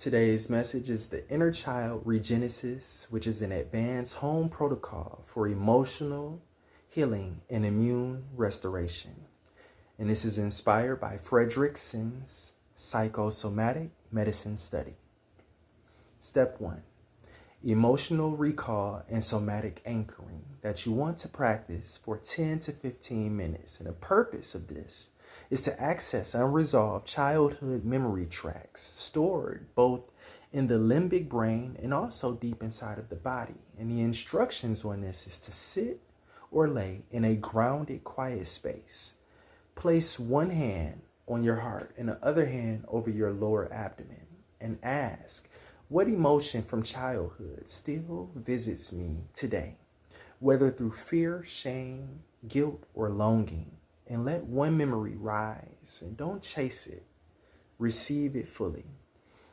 Today's message is the Inner Child Regenesis, which is an advanced home protocol for emotional healing and immune restoration. And this is inspired by Fredrickson's psychosomatic medicine study. Step 1. Emotional recall and somatic anchoring that you want to practice for 10 to 15 minutes. And the purpose of this is to access unresolved childhood memory tracks stored both in the limbic brain and also deep inside of the body. And the instructions on this is to sit or lay in a grounded, quiet space. Place one hand on your heart and the other hand over your lower abdomen and ask, what emotion from childhood still visits me today, whether through fear, shame, guilt, or longing? And let one memory rise and don't chase it. Receive it fully.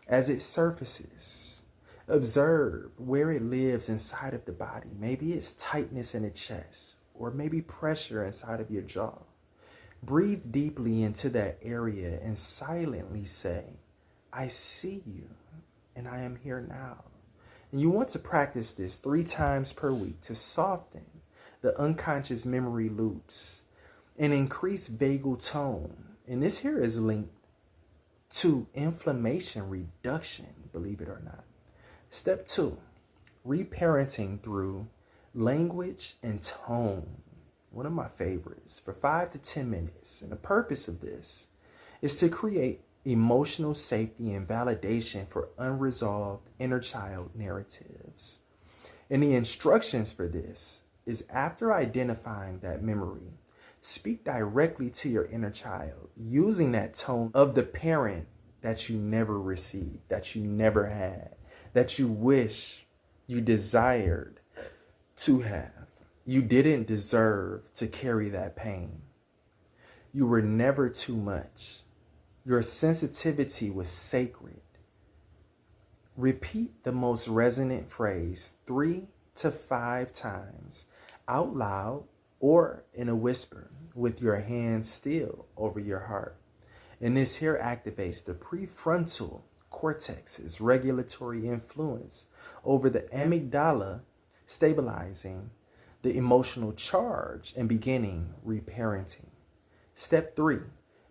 As it surfaces, observe where it lives inside of the body. Maybe it's tightness in the chest or maybe pressure inside of your jaw. Breathe deeply into that area and silently say, I see you and I am here now. And you want to practice this 3 times per week to soften the unconscious memory loops and increase vagal tone. And this here is linked to inflammation reduction, believe it or not. Step 2, reparenting through language and tone. One of my favorites, for 5 to 10 minutes. And the purpose of this is to create emotional safety and validation for unresolved inner child narratives. And the instructions for this is, after identifying that memory, speak directly to your inner child using that tone of the parent that you never received, that you never had, that you wish you desired to have. You didn't deserve to carry that pain. You were never too much. Your sensitivity was sacred. Repeat the most resonant phrase 3 to 5 times out loud or in a whisper with your hands still over your heart. And this here activates the prefrontal cortex's regulatory influence over the amygdala, stabilizing the emotional charge and beginning reparenting. Step 3,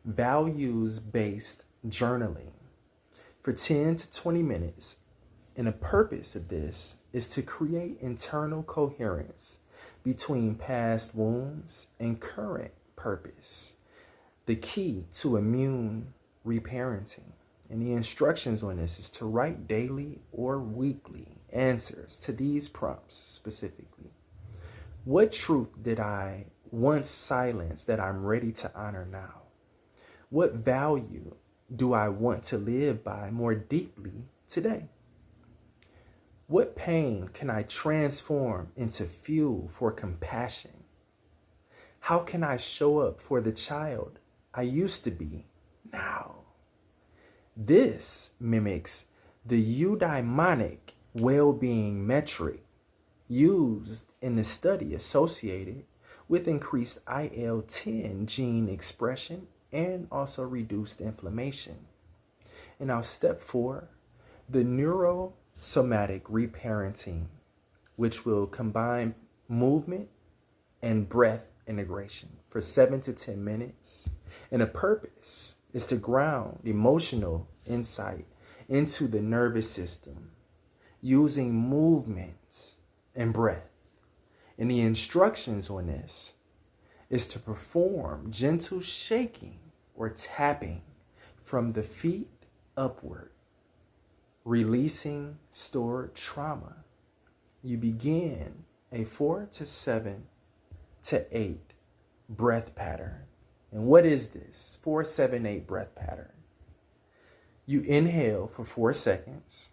values-based journaling for 10 to 20 minutes. And the purpose of this is to create internal coherence between past wounds and current purpose. The key to immune reparenting. And the instructions on this is to write daily or weekly answers to these prompts specifically. What truth did I once silence that I'm ready to honor now? What value do I want to live by more deeply today? What pain can I transform into fuel for compassion? How can I show up for the child I used to be now? This mimics the eudaimonic well-being metric used in the study associated with increased IL-10 gene expression and also reduced inflammation. And now step 4, the neurosomatic reparenting, which will combine movement and breath integration for 7 to 10 minutes. And the purpose is to ground emotional insight into the nervous system using movement and breath. And the instructions on this is to perform gentle shaking or tapping from the feet upward, releasing stored trauma. You begin a 4 to 7 to 8 breath pattern. And what is this 4, 7, 8 breath pattern? You inhale for 4 seconds.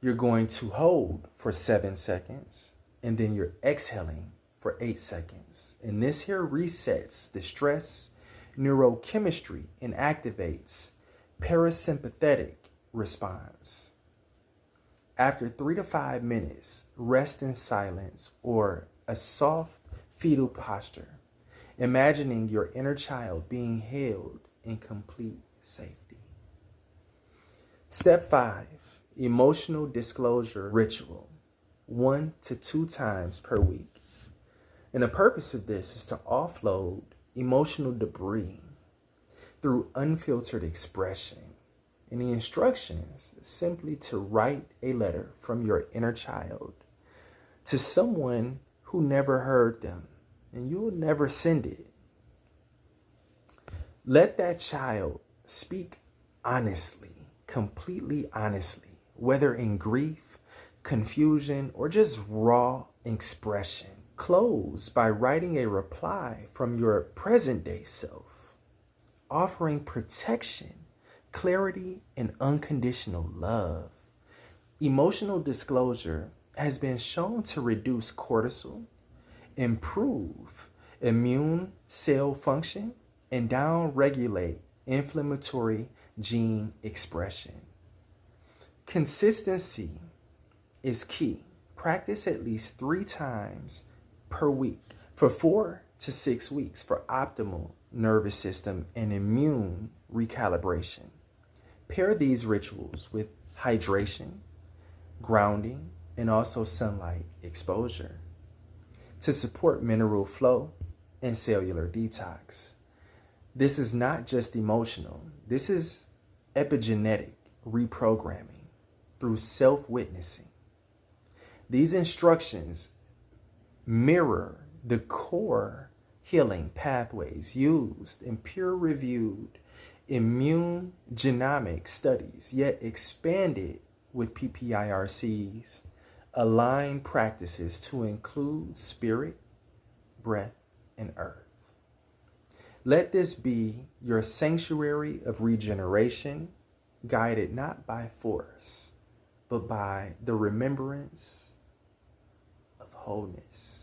You're going to hold for 7 seconds. And then you're exhaling for 8 seconds. And this here resets the stress neurochemistry and activates parasympathetic response. After 3 to 5 minutes, rest in silence or a soft fetal posture, imagining your inner child being held in complete safety. Step 5, emotional disclosure ritual, 1 to 2 times per week. And the purpose of this is to offload emotional debris through unfiltered expression. And the instructions is simply to write a letter from your inner child to someone who never heard them, and you will never send it. Let that child speak honestly, completely honestly, whether in grief, confusion, or just raw expression. Close by writing a reply from your present day self, offering protection, clarity, and unconditional love. Emotional disclosure has been shown to reduce cortisol, improve immune cell function, and downregulate inflammatory gene expression. Consistency is key. Practice at least 3 times per week for 4 to 6 weeks for optimal nervous system and immune recalibration. Pair these rituals with hydration, grounding, and also sunlight exposure to support mineral flow and cellular detox. This is not just emotional. This is epigenetic reprogramming through self-witnessing. These instructions mirror the core healing pathways used in peer-reviewed immune genomic studies, yet expanded with PPIRC's aligned practices to include spirit, breath, and earth. Let this be your sanctuary of regeneration, guided not by force, but by the remembrance of wholeness.